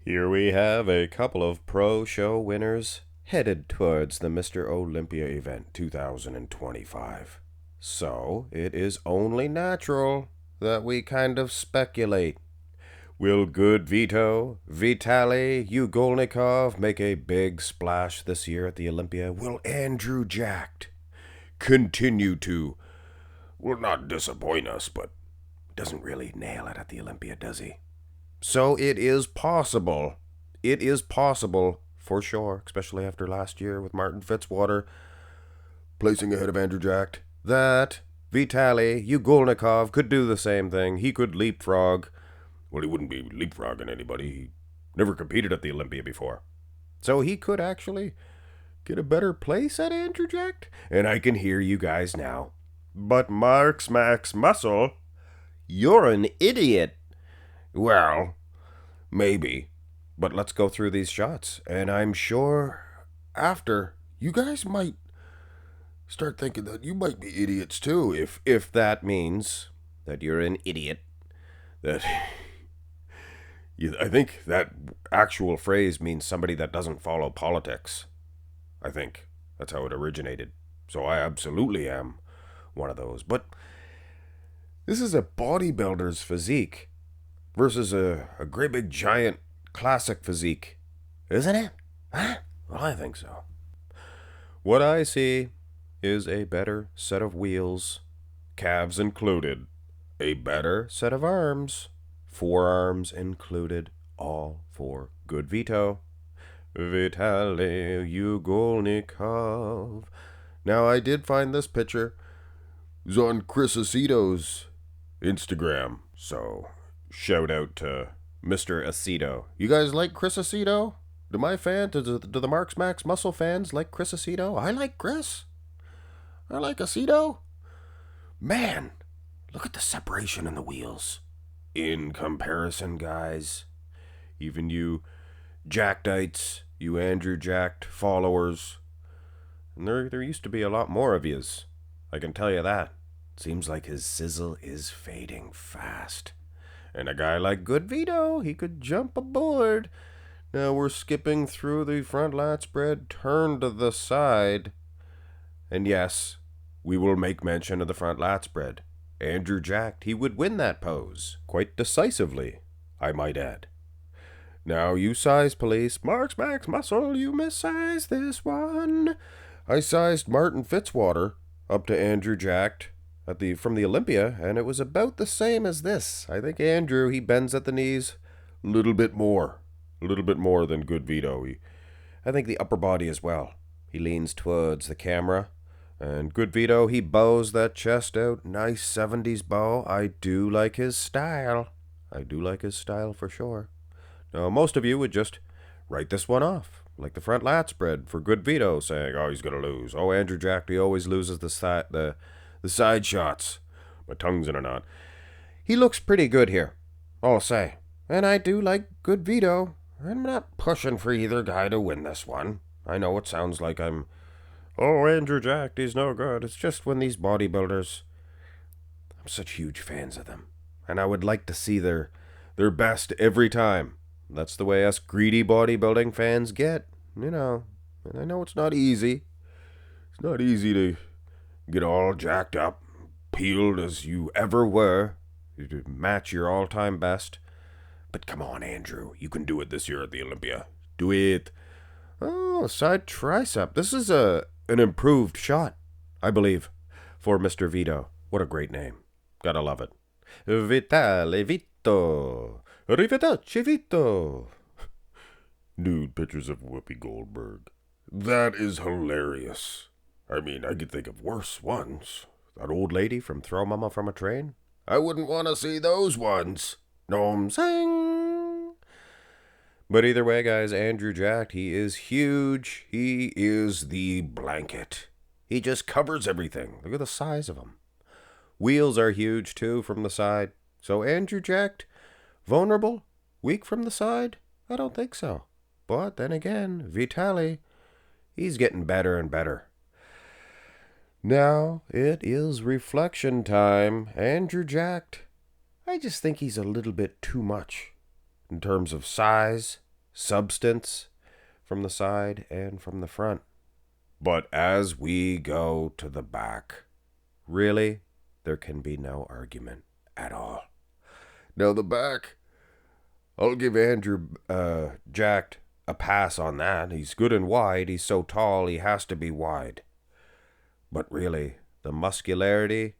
Here we have a couple of pro show winners headed towards the Mr. Olympia event 2025. So, it is only natural that we kind of speculate. Will GoodVito, Vitalii Ugolnikov make a big splash this year at the Olympia? Will Andrew Jacked continue to, well, not disappoint us, but doesn't really nail it at the Olympia, does he? So it is possible. It is possible, for sure, especially after last year with Martin Fitzwater placing ahead of Andrew Jacked, that Vitalii Ugolnikov could do the same thing. He could leapfrog. Well, he wouldn't be leapfrogging anybody. He never competed at the Olympia before. So he could actually get a better place at Andrew Jacked. And I can hear you guys now. But Max Muscle, you're an idiot. Well, maybe. But let's go through these shots. And I'm sure after, you guys might start thinking that you might be idiots too. If that means that you're an idiot. That I think that actual phrase means somebody that doesn't follow politics. I think that's how it originated. So I absolutely am one of those. But this is a bodybuilder's physique versus a great big giant classic physique, isn't it? Huh? Well, I think so. What I see is a better set of wheels, calves included, a better set of arms, forearms included, all for GoodVito. Vitalii Ugolnikov. Now, I did find this picture. It was on Chris Aceto's Instagram, so shout out to Mr. Aceto. You guys like Chris Aceto? Do the Marks Max Muscle fans like Chris Aceto? I like Chris. I like Aceto. Man, look at the separation in the wheels. In comparison, guys, even you Jackedites, you Andrew Jacked followers, and there used to be a lot more of yous. I can tell you that. Seems like his sizzle is fading fast. And a guy like GoodVito, he could jump aboard. Now we're skipping through the front lat spread, turn to the side. And yes, we will make mention of the front lat spread. Andrew Jacked, he would win that pose. Quite decisively, I might add. Now, you size police, Marks Max Muscle, you missized this one. I sized Martin Fitzwater up to Andrew Jacked from the Olympia, and it was about the same as this. I think Andrew, he bends at the knees a little bit more than GoodVito. I think the upper body as well. He leans towards the camera, and GoodVito, he bows that chest out. Nice 70s bow. I do like his style. For sure. Now, most of you would just write this one off, like the front lat spread for GoodVito, saying, oh, he's going to lose. Oh, Andrew Jacked, he always loses the side shots. My tongue's in a knot. He looks pretty good here, I'll say. And I do like GoodVito. I'm not pushing for either guy to win this one. I know it sounds like I'm, oh, Andrew Jacked, he's no good. It's just when these bodybuilders, I'm such huge fans of them. And I would like to see their best every time. That's the way us greedy bodybuilding fans get, you know. And I know it's not easy. It's not easy to get all jacked up, peeled as you ever were, to match your all-time best. But come on, Andrew. You can do it this year at the Olympia. Do it. Oh, side tricep. This is an improved shot, I believe, for Mr. Vito. What a great name. Gotta love it. Vitalii Vito. Arrivederci Vito. Nude pictures of Whoopi Goldberg. That is hilarious. I mean, I could think of worse ones. That old lady from Throw Mama from a Train. I wouldn't want to see those ones. Know what I'm saying? But either way, guys, Andrew Jacked, he is huge. He is the blanket. He just covers everything. Look at the size of him. Wheels are huge, too, from the side. So Andrew Jacked, vulnerable, weak from the side? I don't think so. But then again, Vitalii, he's getting better and better. Now it is reflection time. Andrew Jacked, I just think he's a little bit too much in terms of size substance from the side and from the front. But as we go to the back, really, there can be no argument at all. Now the back, I'll give Andrew Jacked a pass on that. He's good and wide. He's so tall, he has to be wide. But really, the muscularity,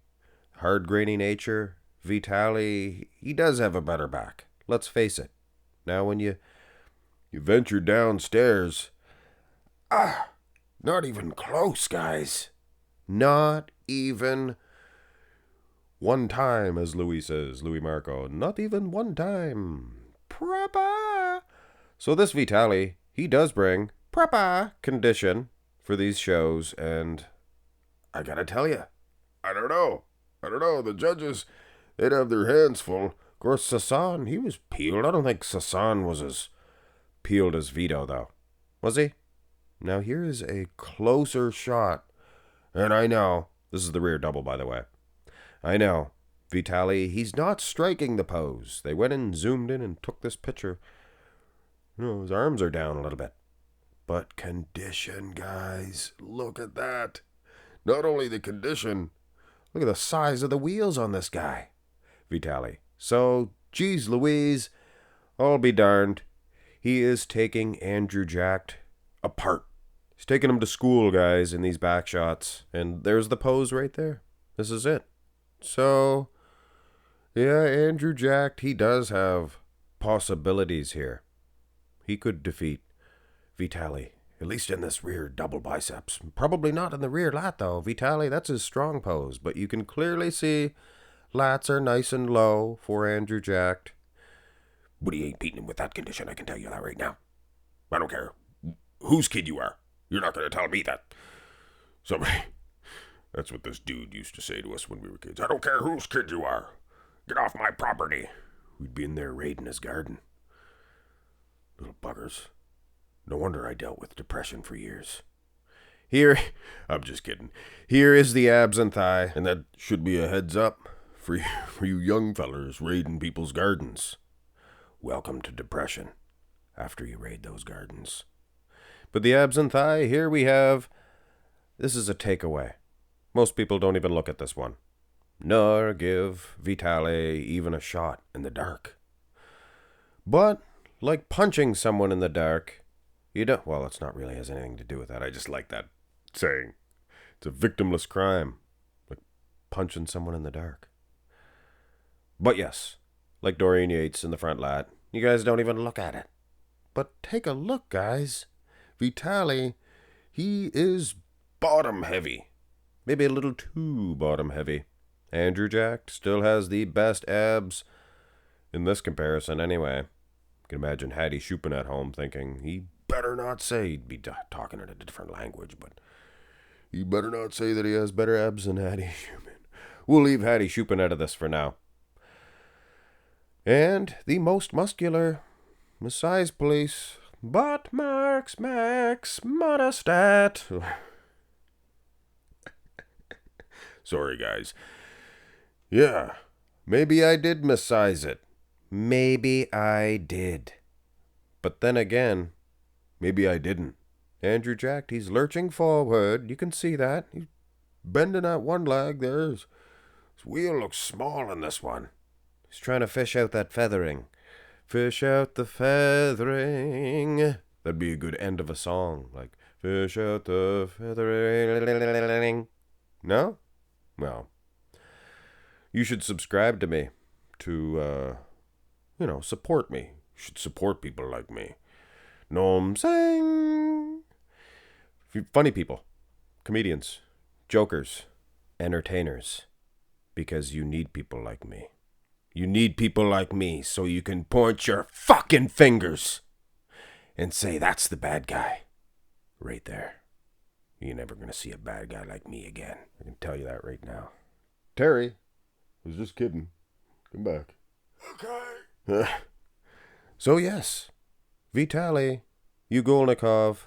hard grainy nature, Vitalii, he does have a better back. Let's face it. Now when you venture downstairs, not even close, guys. Not even one time, as Louis says, Louis Marco. Not even one time. Proper. So this Vitalii, he does bring proper condition for these shows, and I gotta tell you, I don't know. The judges, they'd have their hands full. Of course, Sasan, he was peeled. I don't think Sasan was as peeled as Vito, though. Was he? Now here is a closer shot. And I know, this is the rear double, by the way. I know, Vitalii, he's not striking the pose. They went and zoomed in and took this picture. His arms are down a little bit. But condition, guys. Look at that. Not only the condition, look at the size of the wheels on this guy, Vitalii. So, geez Louise, I'll be darned. He is taking Andrew Jacked apart. He's taking him to school, guys, in these back shots. And there's the pose right there. This is it. So, yeah, Andrew Jacked, he does have possibilities here. He could defeat Vitalii, at least in this rear double biceps. Probably not in the rear lat, though. Vitalii, that's his strong pose. But you can clearly see lats are nice and low for Andrew Jacked. But he ain't beating him with that condition, I can tell you that right now. I don't care whose kid you are. You're not going to tell me that. Somebody, that's what this dude used to say to us when we were kids. I don't care whose kid you are. Get off my property. We'd be in there raiding his garden. Little buggers. No wonder I dealt with depression for years. Here, I'm just kidding. Here is the abs and thigh, and that should be a heads up for you young fellers raiding people's gardens. Welcome to depression after you raid those gardens. But the abs and thigh, here we have, this is a takeaway. Most people don't even look at this one, nor give Vitalii even a shot in the dark. But, like punching someone in the dark, you don't, well, it's not really has anything to do with that. I just like that saying. It's a victimless crime, like punching someone in the dark. But yes, like Dorian Yates in the front lat, you guys don't even look at it. But take a look, guys. Vitalii, he is bottom heavy. Maybe a little too bottom heavy. Andrew Jacked still has the best abs in this comparison anyway. You can imagine Hattie Shupin at home thinking, he better not say, he'd be talking in a different language, but he better not say that he has better abs than Hattie Shupin. We'll leave Hattie Shupin out of this for now. And the most muscular, the size police, but Max Monostat. Sorry, guys. Yeah, maybe I did missize it. Maybe I did. But then again, maybe I didn't. Andrew Jacked, he's lurching forward. You can see that. He's bending at one leg. His wheel looks small in this one. He's trying to fish out that feathering. Fish out the feathering. That'd be a good end of a song. Like, fish out the feathering. No? Well, you should subscribe to me to, support me. You should support people like me. Know what I'm saying? Funny people, comedians, jokers, entertainers, because you need people like me. You need people like me so you can point your fucking fingers and say, that's the bad guy. Right there. You're never going to see a bad guy like me again. I can tell you that right now. Terry, I was just kidding. Come back. Okay. So yes, Vitalii Ugolnikov,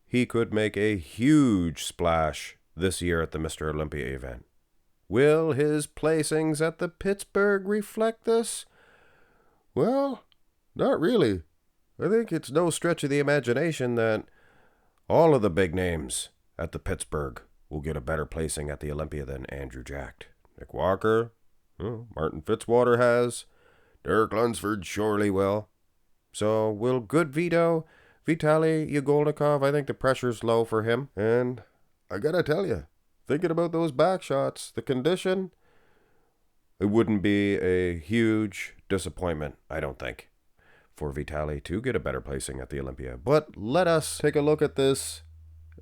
he could make a huge splash this year at the Mr. Olympia event. Will his placings at the Pittsburgh reflect this? Well, not really. I think it's no stretch of the imagination that all of the big names at the Pittsburgh will get a better placing at the Olympia than Andrew Jacked. Nick Walker, Martin Fitzwater has, Derek Lunsford surely will. So will GoodVito, Vitalii Ugolnikov, I think the pressure's low for him. And I gotta tell you, thinking about those back shots, the condition, it wouldn't be a huge disappointment, I don't think, for Vitalii to get a better placing at the Olympia. But let us take a look at this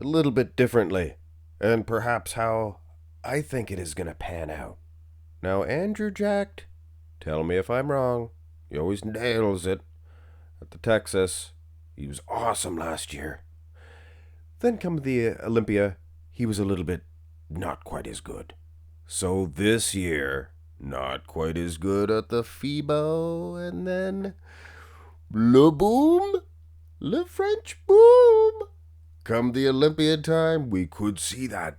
a little bit differently, and perhaps how I think it is going to pan out. Now, Andrew Jacked, tell me if I'm wrong, he always nails it at the Texas. He was awesome last year. Then come the Olympia, he was a little bit not quite as good. So this year, not quite as good at the FIBO, and then le boom, le French boom. Come the Olympiad time, we could see that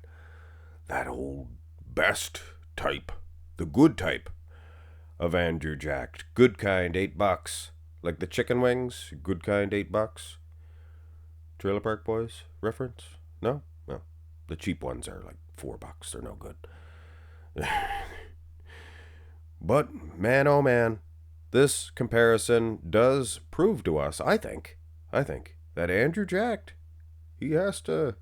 old best type, the good type of Andrew Jacked. Good kind, $8. Like the chicken wings, good kind, $8. Trailer Park Boys reference? No? No. The cheap ones are like $4. They're no good. But, man, oh man, this comparison does prove to us, I think, that Andrew Jacked, he has to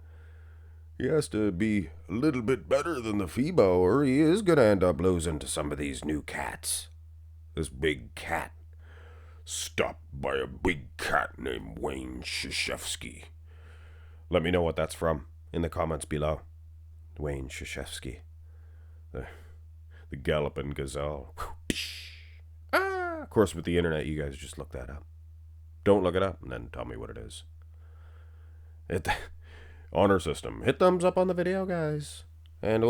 be a little bit better than the FIBO, or he is going to end up losing to some of these new cats. This big cat, stopped by a big cat named Wayne Krzyzewski. Let me know what that's from in the comments below. Wayne Krzyzewski. The galloping gazelle. Of course, with the internet, you guys just look that up. Don't look it up and then tell me what it is. Honor system. Hit thumbs up on the video, guys. And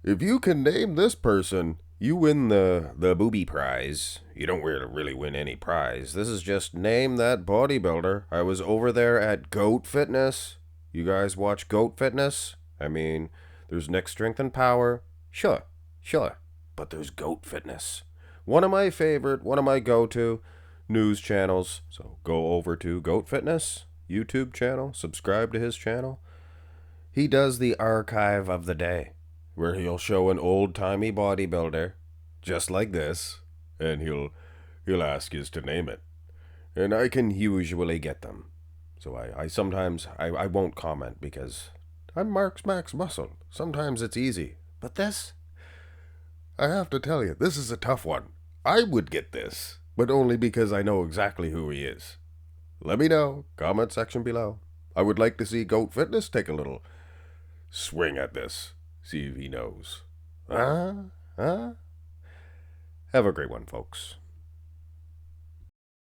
if you can name this person, you win the booby prize. You don't really win any prize. This is just name that bodybuilder. I was over there at Goat Fitness. You guys watch Goat Fitness? I mean, there's Nick Strength and Power. Sure. But there's Goat Fitness. One of my go-to news channels. So go over to Goat Fitness YouTube channel. Subscribe to his channel. He does the archive of the day, where he'll show an old-timey bodybuilder, just like this, and he'll ask us to name it. And I can usually get them. So I sometimes won't comment because I'm Mark's Max Muscle. Sometimes it's easy. But this, I have to tell you, this is a tough one. I would get this, but only because I know exactly who he is. Let me know, comment section below. I would like to see Goat Fitness take a little swing at this. See if he knows. Have a great one, folks.